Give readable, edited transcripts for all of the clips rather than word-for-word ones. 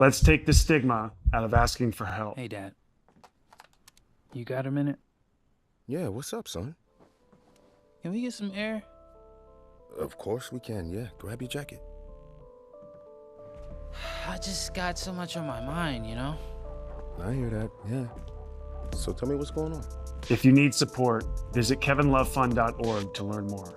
Let's take the stigma out of asking for help. Hey, Dad. You got a minute? Yeah, what's up, son? Can we get some air? Of course we can, yeah. Grab your jacket. I just got so much on my mind, you know? I hear that, yeah. So tell me what's going on. If you need support, visit kevinlovefund.org to learn more.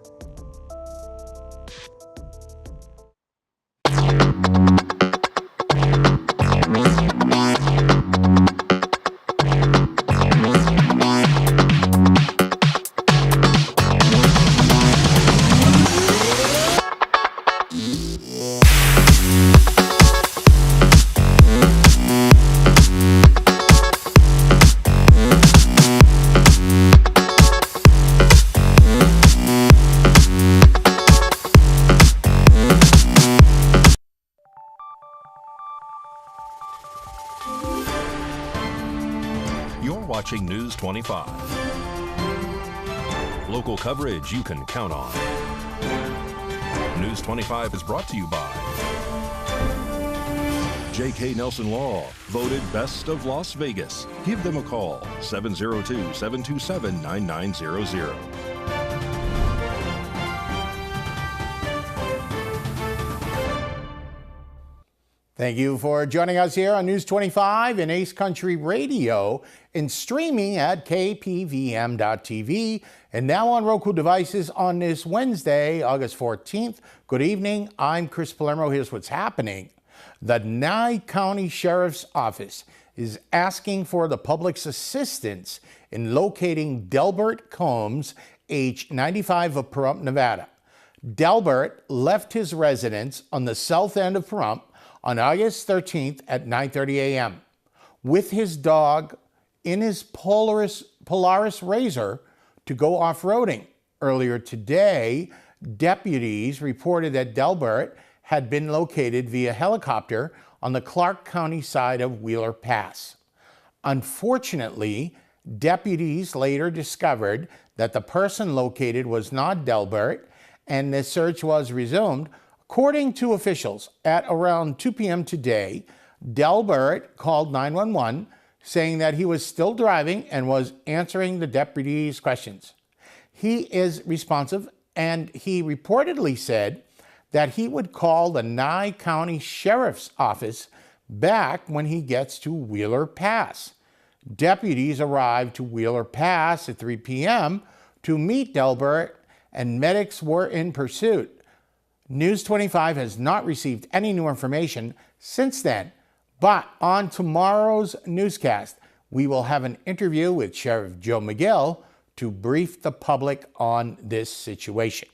You're watching News 25. Local coverage you can count on. News 25 is brought to you by J.K. Nelson Law, voted Best of Las Vegas. Give them a call, 702-727-9900. Thank you for joining us here on News 25 and Ace Country Radio and streaming at KPVM.TV and now on Roku devices on this Wednesday, August 14th. Good evening. I'm Chris Palermo. Here's what's happening. The Nye County Sheriff's Office is asking for the public's assistance in locating Delbert Combs, age 95 of Pahrump, Nevada. Delbert left his residence on the south end of Pahrump on August 13th at 9:30 a.m. with his dog in his Polaris Razor to go off-roading. Earlier today, deputies reported that Delbert had been located via helicopter on the Clark County side of Wheeler Pass. Unfortunately, deputies later discovered that the person located was not Delbert, and the search was resumed. According to officials, at around 2 p.m. today, Delbert called 911 saying that he was still driving and was answering the deputies' questions. He is responsive, and he reportedly said that he would call the Nye County Sheriff's Office back when he gets to Wheeler Pass. Deputies arrived to Wheeler Pass at 3 p.m. to meet Delbert, and medics were in pursuit. News 25 has not received any new information since then, but on tomorrow's newscast, we will have an interview with Sheriff Joe McGill to brief the public on this situation.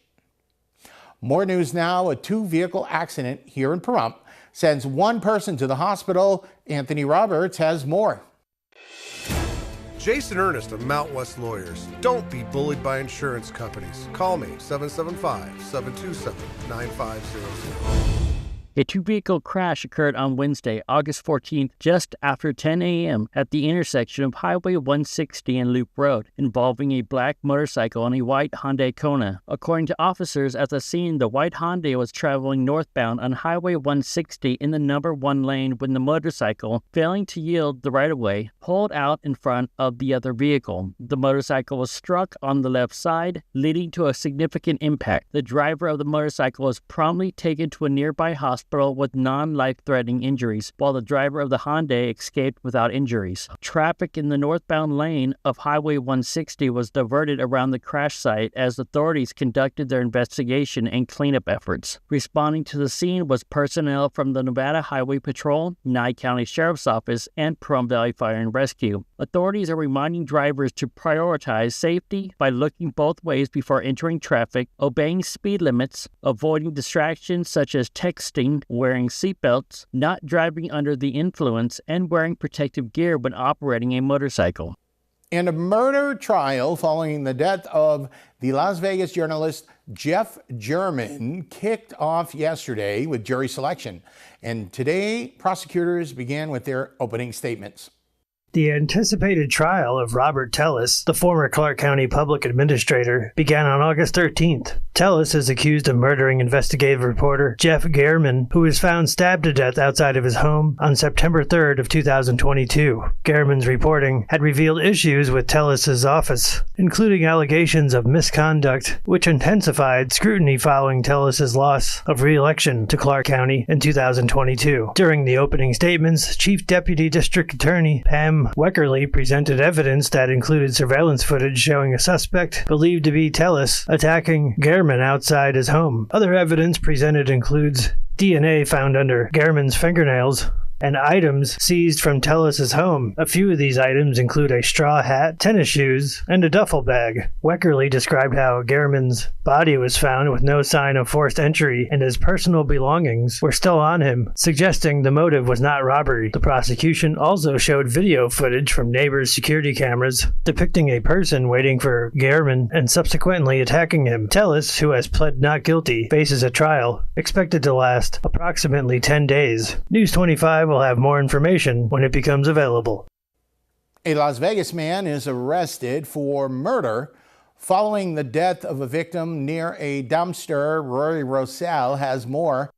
More news now. A two-vehicle accident here in Pahrump sends one person to the hospital. Anthony Roberts has more. Jason Ernest of Mount West Lawyers. Don't be bullied by insurance companies. Call me, 775-727-9500. A two-vehicle crash occurred on Wednesday, August 14th, just after 10 a.m. at the intersection of Highway 160 and Loop Road, involving a black motorcycle and a white Hyundai Kona. According to officers at the scene, the white Hyundai was traveling northbound on Highway 160 in the number 1 lane when the motorcycle, failing to yield the right-of-way, pulled out in front of the other vehicle. The motorcycle was struck on the left side, leading to a significant impact. The driver of the motorcycle was promptly taken to a nearby hospital with non-life-threatening injuries, while the driver of the Hyundai escaped without injuries. Traffic in the northbound lane of Highway 160 was diverted around the crash site as authorities conducted their investigation and cleanup efforts. Responding to the scene was personnel from the Nevada Highway Patrol, Nye County Sheriff's Office, and Pahrump Valley Fire and Rescue. Authorities are reminding drivers to prioritize safety by looking both ways before entering traffic, obeying speed limits, avoiding distractions such as texting, wearing seatbelts, not driving under the influence, and wearing protective gear when operating a motorcycle. And a murder trial following the death of the Las Vegas journalist Jeff German kicked off yesterday with jury selection. And today, prosecutors began with their opening statements. The anticipated trial of Robert Tellis, the former Clark County public administrator, began on August 13th. Tellis is accused of murdering investigative reporter Jeff Gehrman, who was found stabbed to death outside of his home on September 3rd of 2022. Gehrman's reporting had revealed issues with Tellis's office, including allegations of misconduct, which intensified scrutiny following Tellis's loss of re-election to Clark County in 2022. During the opening statements, Chief Deputy District Attorney Pam Weckerly presented evidence that included surveillance footage showing a suspect believed to be Tellis attacking Gehrman outside his home. Other evidence presented includes DNA found under Gehrman's fingernails and items seized from Tellis's home. A few of these items include a straw hat, tennis shoes, and a duffel bag. Weckerly described how Gehrman's body was found with no sign of forced entry and his personal belongings were still on him, suggesting the motive was not robbery. The prosecution also showed video footage from neighbors' security cameras depicting a person waiting for Gehrman and subsequently attacking him. Tellis, who has pled not guilty, faces a trial expected to last approximately 10 days. News 25 will have more information when it becomes available. A Las Vegas man is arrested for murder following the death of a victim near a dumpster. Rory Rosell has more.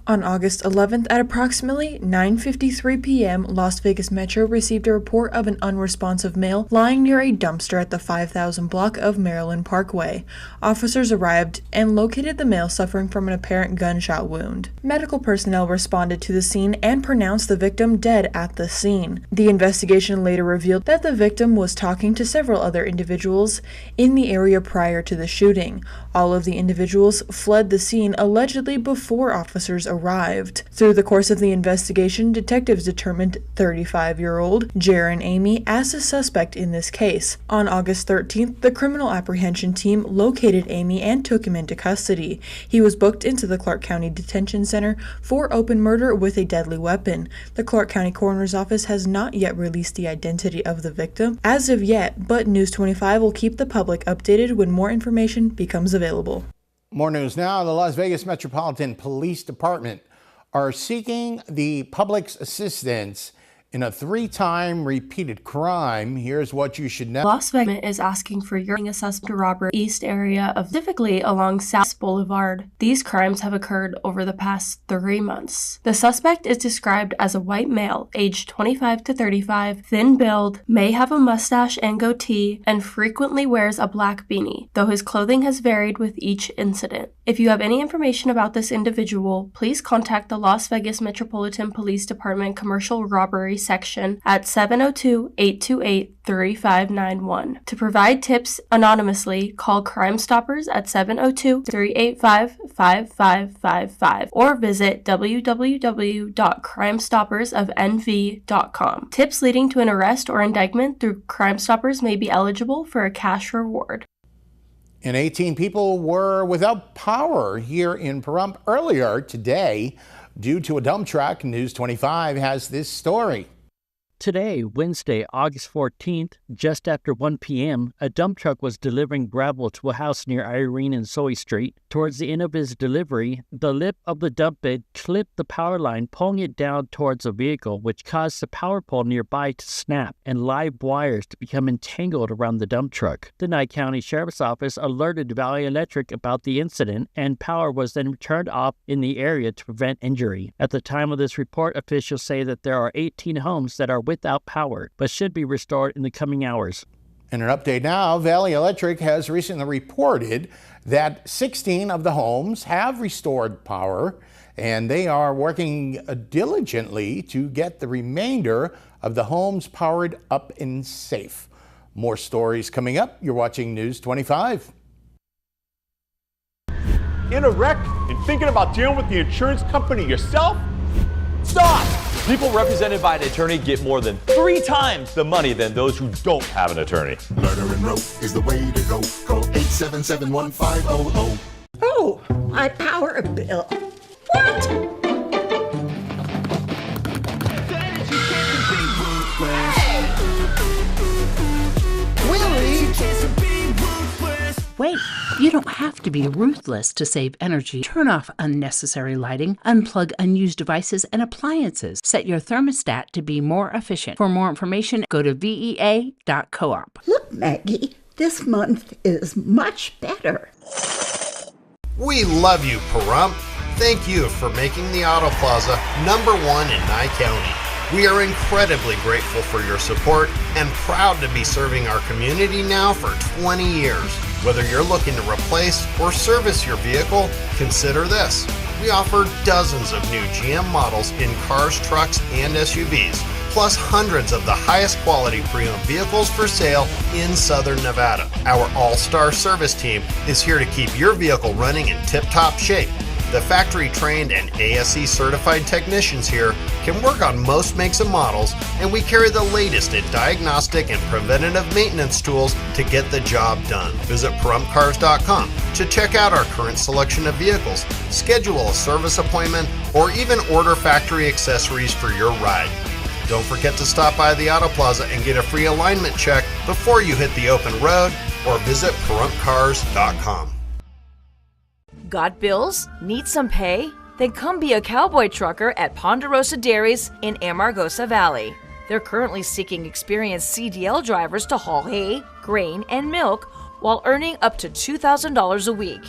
On August 11th at approximately 9:53 p.m., Las Vegas Metro received a report of an unresponsive male lying near a dumpster at the 5000 block of Maryland Parkway. Officers arrived and located the male suffering from an apparent gunshot wound. Medical personnel responded to the scene and pronounced the victim dead at the scene. The investigation later revealed that the victim was talking to several other individuals in the area prior to the shooting. All of the individuals fled the scene allegedly before officers arrived. Through the course of the investigation, detectives determined 35-year-old Jaron Amy as a suspect in this case. On August 13th, the criminal apprehension team located Amy and took him into custody. He was booked into the Clark County Detention Center for open murder with a deadly weapon. The Clark County Coroner's Office has not yet released the identity of the victim as of yet, but News 25 will keep the public updated when more information becomes available. More news now. The Las Vegas Metropolitan Police Department are seeking the public's assistance in a 3-time repeated crime. Here's what you should know. Las Vegas is asking for your suspect robbery east area of specifically along South Boulevard. These crimes have occurred over the past 3 months. The suspect is described as a white male, aged 25 to 35, thin build, may have a mustache and goatee, and frequently wears a black beanie, though his clothing has varied with each incident. If you have any information about this individual, please contact the Las Vegas Metropolitan Police Department Commercial Robbery Section at 702-828-3591. To provide tips anonymously, call Crime Stoppers at 702-385-5555 or visit www.crimestoppersofnv.com. Tips leading to an arrest or indictment through Crime Stoppers may be eligible for a cash reward. And 18 people were without power here in Pahrump earlier today due to a dump truck. News 25 has this story. Today, Wednesday, August 14th, just after 1 p.m., a dump truck was delivering gravel to a house near Irene and Soy Street. Towards the end of his delivery, the lip of the dump bed clipped the power line, pulling it down towards a vehicle, which caused the power pole nearby to snap and live wires to become entangled around the dump truck. The Nye County Sheriff's Office alerted Valley Electric about the incident, and power was then turned off in the area to prevent injury. At the time of this report, officials say that there are 18 homes that are without power, but should be restored in the coming hours. In an update now, Valley Electric has recently reported that 16 of the homes have restored power, and they are working diligently to get the remainder of the homes powered up and safe. More stories coming up. You're watching News 25. In a wreck and thinking about dealing with the insurance company yourself? Stop! People represented by an attorney get more than 3 times the money than those who don't have an attorney. Murder and rope is the way to go. Call 877-1500. Oh, my power bill. What? Willie! wait. You don't have to be ruthless to save energy. Turn off unnecessary lighting, unplug unused devices and appliances. Set your thermostat to be more efficient. For more information, go to vea.coop. Look, Maggie, this month is much better. We love you, Pahrump. Thank you for making the Auto Plaza #1 in Nye County. We are incredibly grateful for your support and proud to be serving our community now for 20 years. Whether you're looking to replace or service your vehicle, consider this. We offer dozens of new GM models in cars, trucks, and SUVs, plus hundreds of the highest quality pre-owned vehicles for sale in Southern Nevada. Our all-star service team is here to keep your vehicle running in tip-top shape. The factory-trained and ASE certified technicians here can work on most makes and models, and we carry the latest in diagnostic and preventative maintenance tools to get the job done. Visit PahrumpCars.com to check out our current selection of vehicles, schedule a service appointment, or even order factory accessories for your ride. Don't forget to stop by the Auto Plaza and get a free alignment check before you hit the open road, or visit PahrumpCars.com. Got bills? Need some pay? Then come be a cowboy trucker at Ponderosa Dairies in Amargosa Valley. They're currently seeking experienced CDL drivers to haul hay, grain, and milk while earning up to $2,000 a week.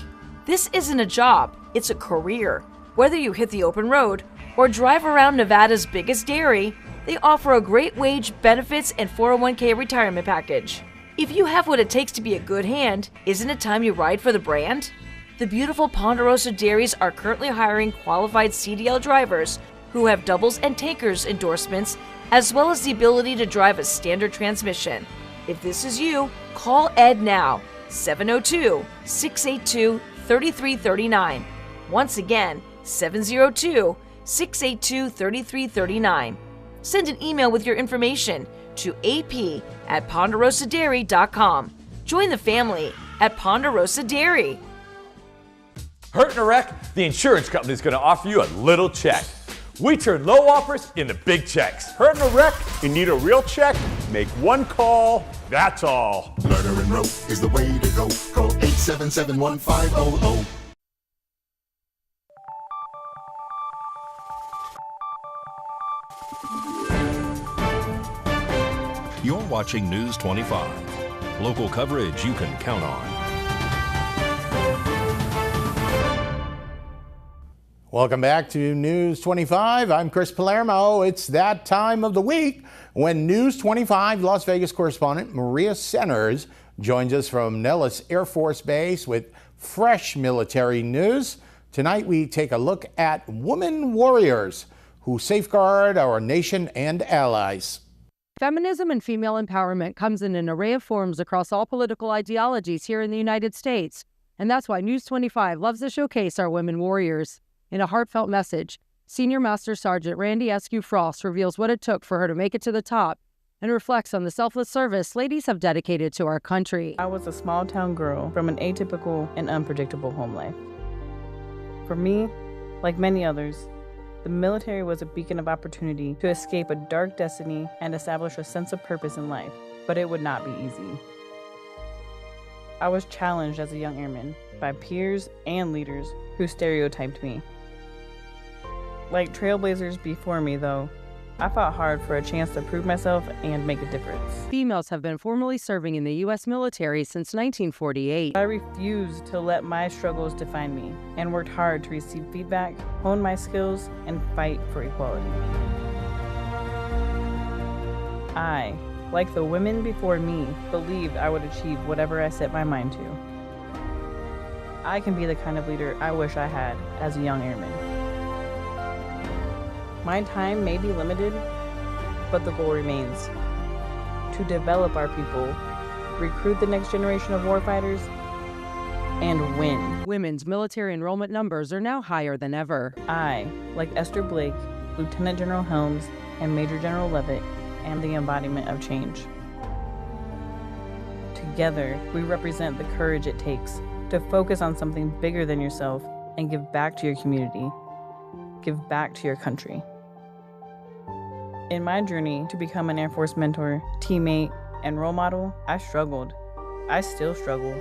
This isn't a job, it's a career. Whether you hit the open road or drive around Nevada's biggest dairy, they offer a great wage, benefits, and 401k retirement package. If you have what it takes to be a good hand, isn't it time you ride for the brand? The beautiful Ponderosa Dairies are currently hiring qualified CDL drivers who have doubles and tankers endorsements, as well as the ability to drive a standard transmission. If this is you, call Ed now, 702-682-3339. Once again, 702-682-3339. Send an email with your information to ap@ponderosadairy.com. Join the family at Ponderosa Dairy. Hurt in a wreck? The insurance company is going to offer you a little check. We turn low offers into big checks. Hurt in a wreck? You need a real check? Make one call, that's all. Murder and rope is the way to go. Call 877-1500. You're watching News 25. Local coverage you can count on. Welcome back to News 25. I'm Chris Palermo. It's that time of the week when News 25 Las Vegas correspondent Maria Centers joins us from Nellis Air Force Base with fresh military news. Tonight we take a look at women warriors who safeguard our nation and allies. Feminism and female empowerment comes in an array of forms across all political ideologies here in the United States. And that's why News 25 loves to showcase our women warriors. In a heartfelt message, Senior Master Sergeant Randy Eskew Frost reveals what it took for her to make it to the top and reflects on the selfless service ladies have dedicated to our country. I was a small-town girl from an atypical and unpredictable home life. For me, like many others, the military was a beacon of opportunity to escape a dark destiny and establish a sense of purpose in life, but it would not be easy. I was challenged as a young airman by peers and leaders who stereotyped me. Like trailblazers before me, though, I fought hard for a chance to prove myself and make a difference. Females have been formally serving in the U.S. military since 1948. I refused to let my struggles define me and worked hard to receive feedback, hone my skills, and fight for equality. I, like the women before me, believed I would achieve whatever I set my mind to. I can be the kind of leader I wish I had as a young airman. My time may be limited, but the goal remains to develop our people, recruit the next generation of warfighters, and win. Women's military enrollment numbers are now higher than ever. I, like Esther Blake, Lieutenant General Helms, and Major General Levitt, am the embodiment of change. Together, we represent the courage it takes to focus on something bigger than yourself and give back to your community, give back to your country. In my journey to become an Air Force mentor, teammate, and role model, I struggled. I still struggle.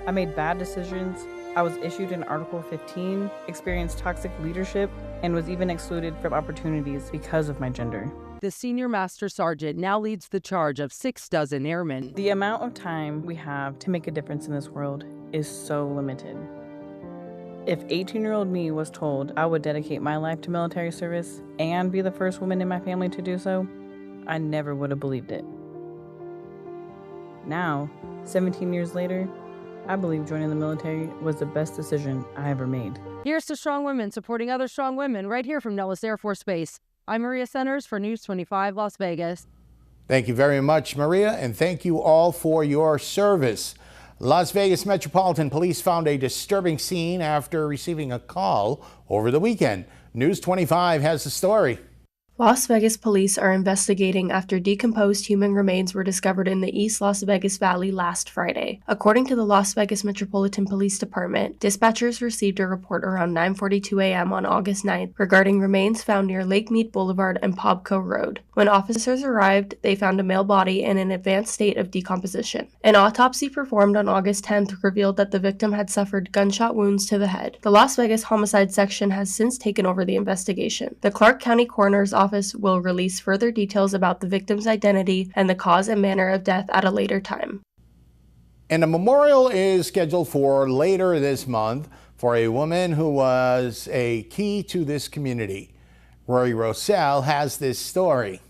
I made bad decisions. I was issued an Article 15, experienced toxic leadership, and was even excluded from opportunities because of my gender. The senior master sergeant now leads the charge of 6 dozen airmen. The amount of time we have to make a difference in this world is so limited. If 18-year-old me was told I would dedicate my life to military service and be the first woman in my family to do so, I never would have believed it. Now, 17 years later, I believe joining the military was the best decision I ever made. Here's to strong women supporting other strong women right here from Nellis Air Force Base. I'm Maria Centers for News 25 Las Vegas. Thank you very much, Maria, and thank you all for your service. Las Vegas Metropolitan Police found a disturbing scene after receiving a call over the weekend. News 25 has the story. Las Vegas police are investigating after decomposed human remains were discovered in the East Las Vegas Valley last Friday. According to the Las Vegas Metropolitan Police Department, dispatchers received a report around 9:42 a.m. on August 9th regarding remains found near Lake Mead Boulevard and Pobco Road. When officers arrived, they found a male body in an advanced state of decomposition. An autopsy performed on August 10th revealed that the victim had suffered gunshot wounds to the head. The Las Vegas Homicide Section has since taken over the investigation. The Clark County Coroner's Office will release further details about the victim's identity and the cause and manner of death at a later time. And a memorial is scheduled for later this month for a woman who was a key to this community. Rory Rosell has this story.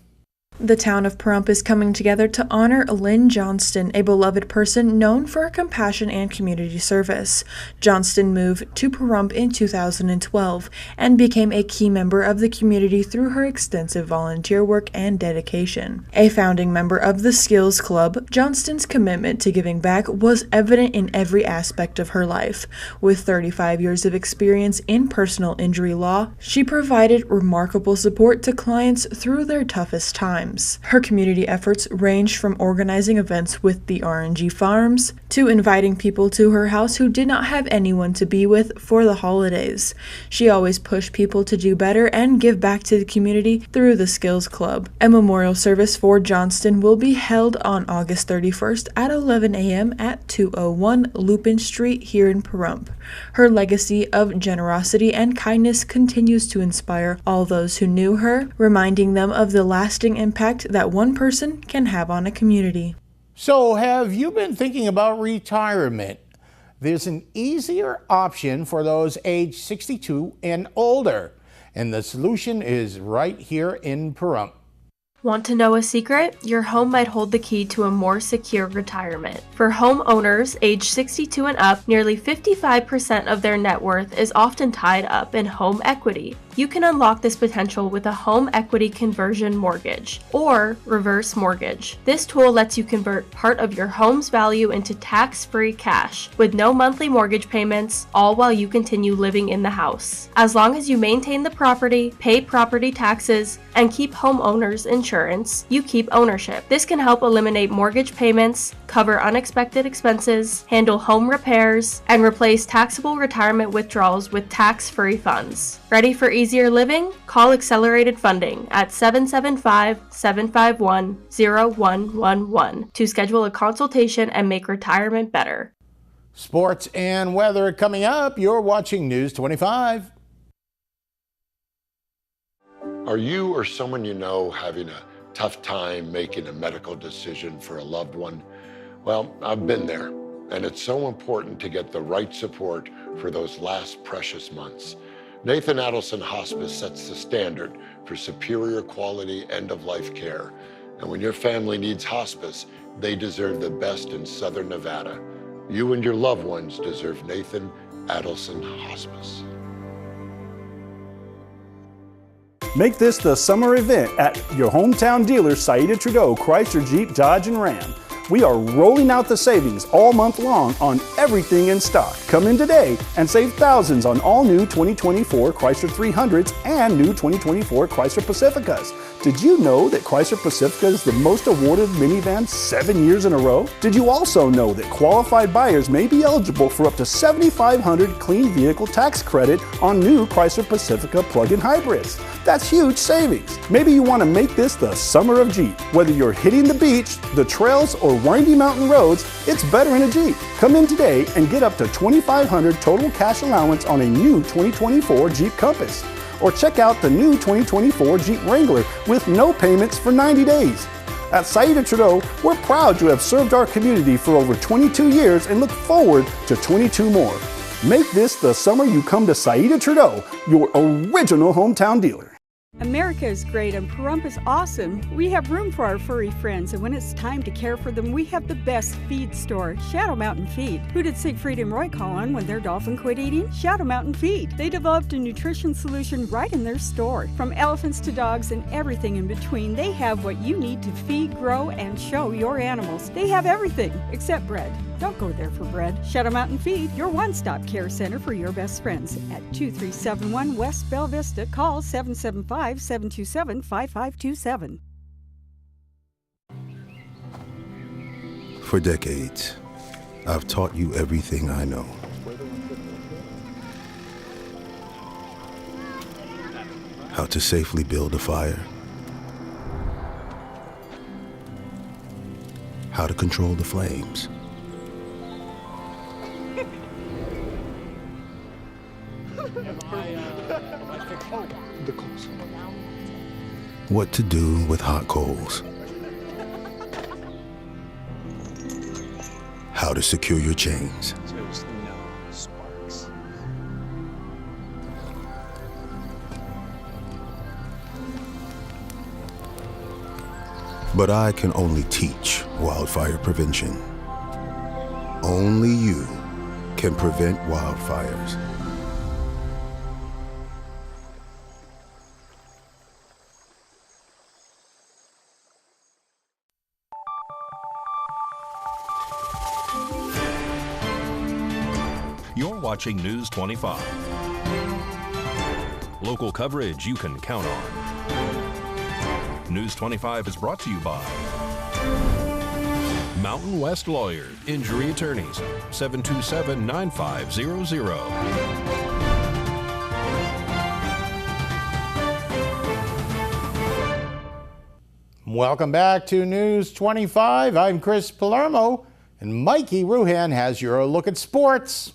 The town of Pahrump is coming together to honor Lynn Johnston, a beloved person known for her compassion and community service. Johnston moved to Pahrump in 2012 and became a key member of the community through her extensive volunteer work and dedication. A founding member of the Skills Club, Johnston's commitment to giving back was evident in every aspect of her life. With 35 years of experience in personal injury law, she provided remarkable support to clients through their toughest times. Her community efforts ranged from organizing events with the RNG Farms to inviting people to her house who did not have anyone to be with for the holidays. She always pushed people to do better and give back to the community through the Skills Club. A memorial service for Johnston will be held on August 31st at 11 a.m. at 201 Lupin Street here in Pahrump. Her legacy of generosity and kindness continues to inspire all those who knew her, reminding them of the lasting impact that one person can have on a community. So have you been thinking about retirement? There's an easier option for those age 62 and older, and the solution is right here in Pahrump. Want to know a secret? Your home might hold the key to a more secure retirement. For homeowners age 62 and up, nearly 55% of their net worth is often tied up in home equity. You can unlock this potential with a home equity conversion mortgage or reverse mortgage. This tool lets you convert part of your home's value into tax-free cash with no monthly mortgage payments, all while you continue living in the house. As long as you maintain the property, pay property taxes, and keep homeowners insurance, you keep ownership. This can help eliminate mortgage payments, cover unexpected expenses, handle home repairs, and replace taxable retirement withdrawals with tax-free funds. Ready for easier living? Call Accelerated Funding at 775-751-0111 to schedule a consultation and make retirement better. Sports and weather coming up. You're watching News 25. Are you or someone you know having a tough time making a medical decision for a loved one? Well, I've been there, and it's so important to get the right support for those last precious months. Nathan Adelson Hospice sets the standard for superior quality end-of-life care. And when your family needs hospice, they deserve the best in Southern Nevada. You and your loved ones deserve Nathan Adelson Hospice. Make this the summer event at your hometown dealer, Saida Trudeau Chrysler, Jeep, Dodge, and Ram. We are rolling out the savings all month long on everything in stock. Come in today and save thousands on all new 2024 Chrysler 300s and new 2024 Chrysler Pacificas. Did you know that Chrysler Pacifica is the most awarded minivan 7 years in a row? Did you also know that qualified buyers may be eligible for up to $7,500 clean vehicle tax credit on new Chrysler Pacifica plug-in hybrids? That's huge savings. Maybe you want to make this the summer of Jeep. Whether you're hitting the beach, the trails, or windy mountain roads, it's better in a Jeep. Come in today and get up to $2,500 total cash allowance on a new 2024 Jeep Compass. Or check out the new 2024 Jeep Wrangler with no payments for 90 days. At Saida Trudeau, we're proud to have served our community for over 22 years and look forward to 22 more. Make this the summer you come to Saida Trudeau, your original hometown dealer. America is great and Pahrump is awesome. We have room for our furry friends, and when it's time to care for them, we have the best feed store, Shadow Mountain Feed. Who did Siegfried and Roy call on when their dolphin quit eating? Shadow Mountain Feed. They developed a nutrition solution right in their store. From elephants to dogs and everything in between, they have what you need to feed, grow, and show your animals. They have everything except bread. Don't go there for bread. Shadow Mountain Feed, your one-stop care center for your best friends. At 2371 West Bella Vista, call 775-727-5527. For decades, I've taught you everything I know. How to safely build a fire. How to control the flames. What to do with hot coals. How to secure your chains. But I can only teach wildfire prevention. Only you can prevent wildfires. You're watching News 25. Local coverage you can count on. News 25 is brought to you by Mountain West Lawyer, Injury Attorneys, 727-9500. Welcome back to News 25. I'm Chris Palermo, and Mikey Ruhan has your look at sports.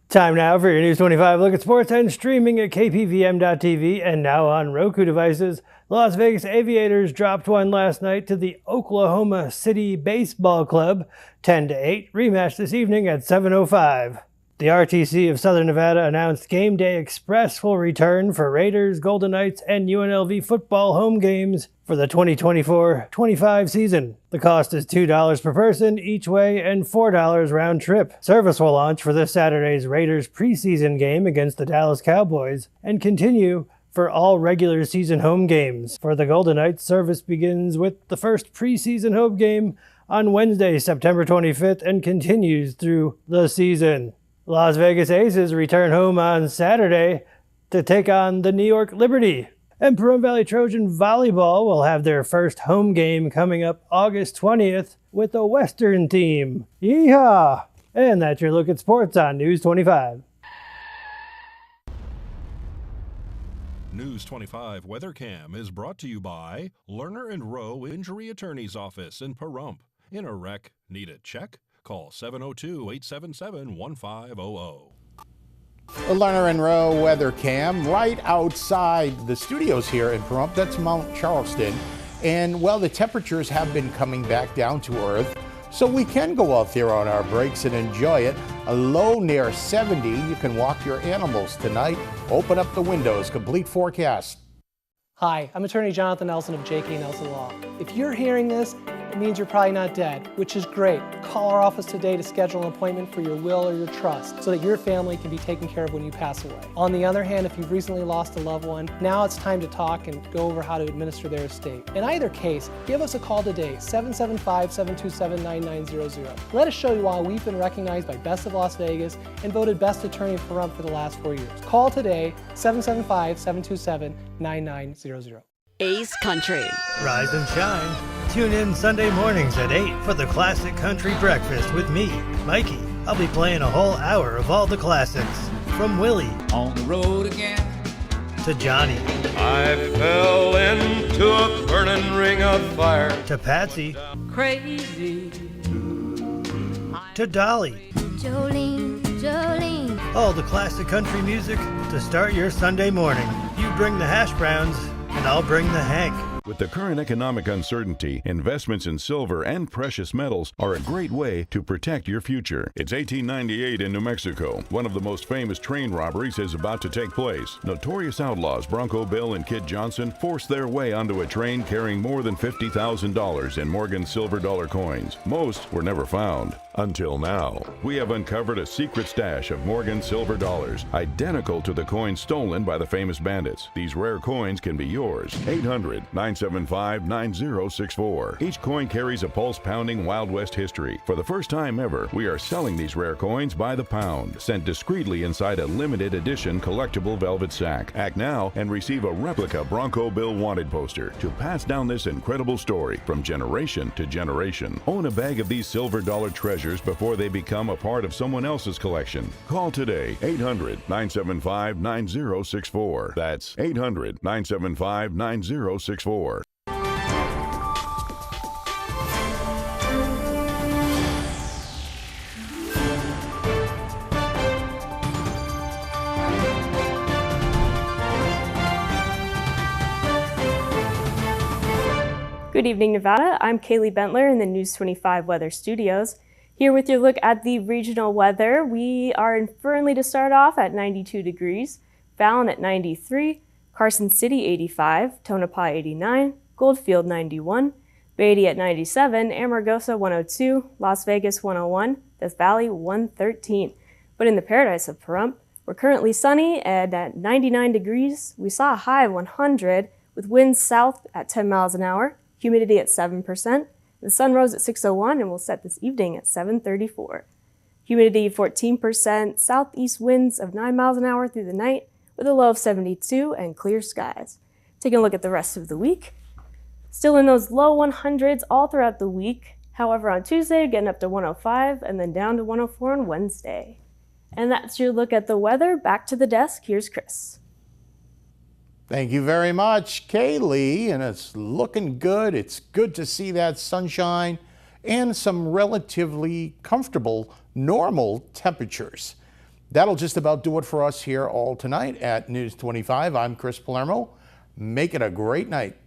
Time now for your News 25 look at sports and streaming at KPVM.TV and now on Roku devices. Las Vegas Aviators dropped one last night to the Oklahoma City Baseball Club, 10-8, rematch this evening at 7:05. The RTC of Southern Nevada announced Game Day Express will return for Raiders, Golden Knights, and UNLV football home games for the 2024-25 season. The cost is $2 per person each way and $4 round trip. Service will launch for this Saturday's Raiders preseason game against the Dallas Cowboys and continue for all regular season home games. For the Golden Knights, service begins with the first preseason home game on Wednesday, September 25th, and continues through the season. Las Vegas Aces return home on Saturday to take on the New York Liberty. And Pahrump Valley Trojan Volleyball will have their first home game coming up August 20th with a Western team. Yeehaw! And that's your look at sports on News 25. News 25 Weather Cam is brought to you by Lerner and Rowe Injury Attorney's Office in Pahrump. In a wreck, need a check? Call 702-877-1500. The Lerner and Rowe weather cam right outside the studios here in Pahrump. That's Mount Charleston. And, well, the temperatures have been coming back down to earth, so we can go out there on our breaks and enjoy it. A low near 70. You can walk your animals tonight. Open up the windows. Complete forecast. Hi, I'm attorney Jonathan Nelson of J.K. Nelson Law. If you're hearing this it means you're probably not dead, which is great. Call our office today to schedule an appointment for your will or your trust so that your family can be taken care of when you pass away. On the other hand, if you've recently lost a loved one, now it's time to talk and go over how to administer their estate. In either case, give us a call today, 775-727-9900. Let us show you why we've been recognized by Best of Las Vegas and voted Best Attorney in Pahrump for the last 4 years. Call today, 775-727-9900. Ace Country. Rise and shine. Tune in Sunday mornings at 8 for the Classic Country Breakfast with me, Mikey. I'll be playing a whole hour of all the classics. From Willie. On the road again. To Johnny. I fell into a burning ring of fire. To Patsy. Crazy. To Dolly. Jolene, Jolene. All the classic country music to start your Sunday morning. You bring the hash browns, and I'll bring the Hank. With the current economic uncertainty, investments in silver and precious metals are a great way to protect your future. It's 1898 in New Mexico. One of the most famous train robberies is about to take place. Notorious outlaws Bronco Bill and Kid Johnson forced their way onto a train carrying more than $50,000 in Morgan silver dollar coins. Most were never found. Until now, we have uncovered a secret stash of Morgan silver dollars, identical to the coins stolen by the famous bandits. These rare coins can be yours. 800-975-9064. Each coin carries a pulse-pounding Wild West history. For the first time ever, we are selling these rare coins by the pound, sent discreetly inside a limited edition collectible velvet sack. Act now and receive a replica Bronco Bill wanted poster to pass down this incredible story from generation to generation. Own a bag of these silver dollar treasures before they become a part of someone else's collection. Call today, 800-975-9064. That's 800-975-9064. Good evening, Nevada. I'm Kaylee Bentler in the News 25 Weather Studios. Here with your look at the regional weather, we are in Fernley to start off at 92 degrees, Fallon at 93, Carson City 85, Tonopah 89, Goldfield 91, Beatty at 97, Amargosa 102, Las Vegas 101, Death Valley 113. But in the paradise of Pahrump, we're currently sunny and at 99 degrees. We saw a high of 100 with winds south at 10 miles an hour, humidity at 7%. The sun rose at 6:01 and will set this evening at 7:34. Humidity 14%, southeast winds of 9 miles an hour through the night with a low of 72 and clear skies. Taking a look at the rest of the week. Still in those low 100s all throughout the week. However, on Tuesday, getting up to 105 and then down to 104 on Wednesday. And that's your look at the weather. Back to the desk. Here's Chris. Thank you very much, Kaylee, and it's looking good. It's good to see that sunshine and some relatively comfortable, normal temperatures. That'll just about do it for us here all tonight at News 25. I'm Chris Palermo. Make it a great night.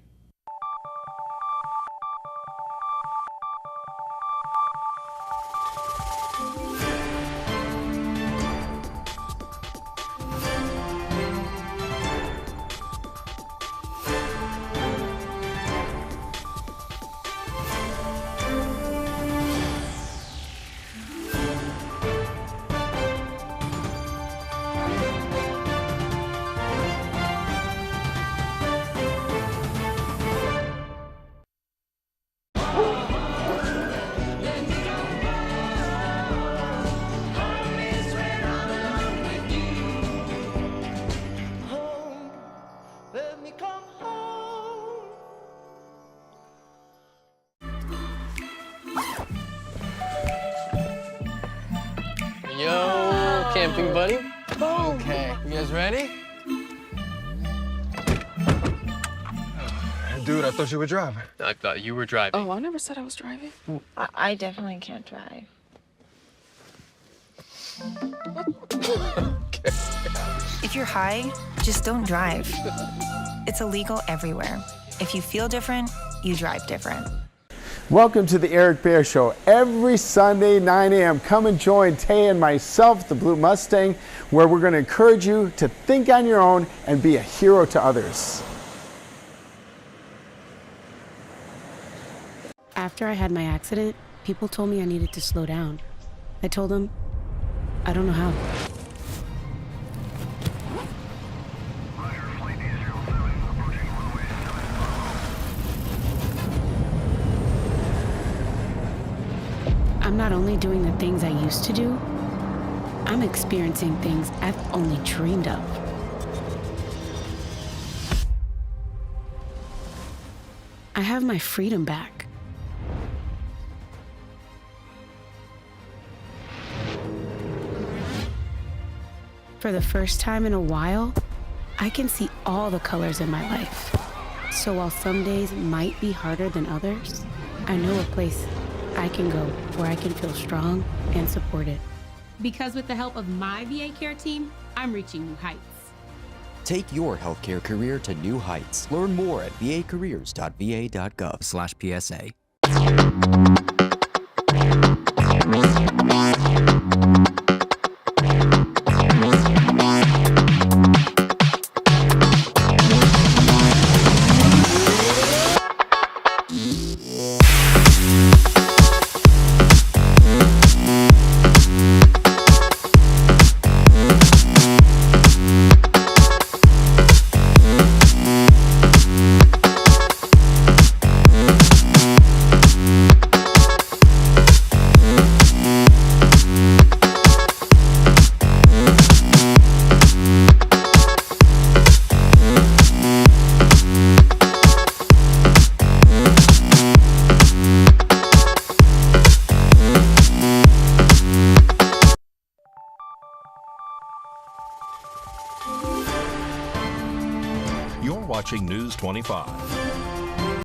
Yo, camping buddy. Okay, you guys ready? Dude, I thought you were driving. I thought you were driving. Oh, I never said I was driving. I definitely can't drive. If you're high, just don't drive. It's illegal everywhere. If you feel different, you drive different. Welcome to the Eric Bear Show. Every Sunday, 9 a.m., come and join Tay and myself, the Blue Mustang, where we're going to encourage you to think on your own and be a hero to others. After I had my accident, people told me I needed to slow down. I told them, I don't know how. I'm not only doing the things I used to do, I'm experiencing things I've only dreamed of. I have my freedom back. For the first time in a while, I can see all the colors in my life. So while some days might be harder than others, I know a place I can go where I can feel strong and supported. Because with the help of my VA care team, I'm reaching new heights. Take your healthcare career to new heights. Learn more at vacareers.va.gov/PSA. You're watching News 25.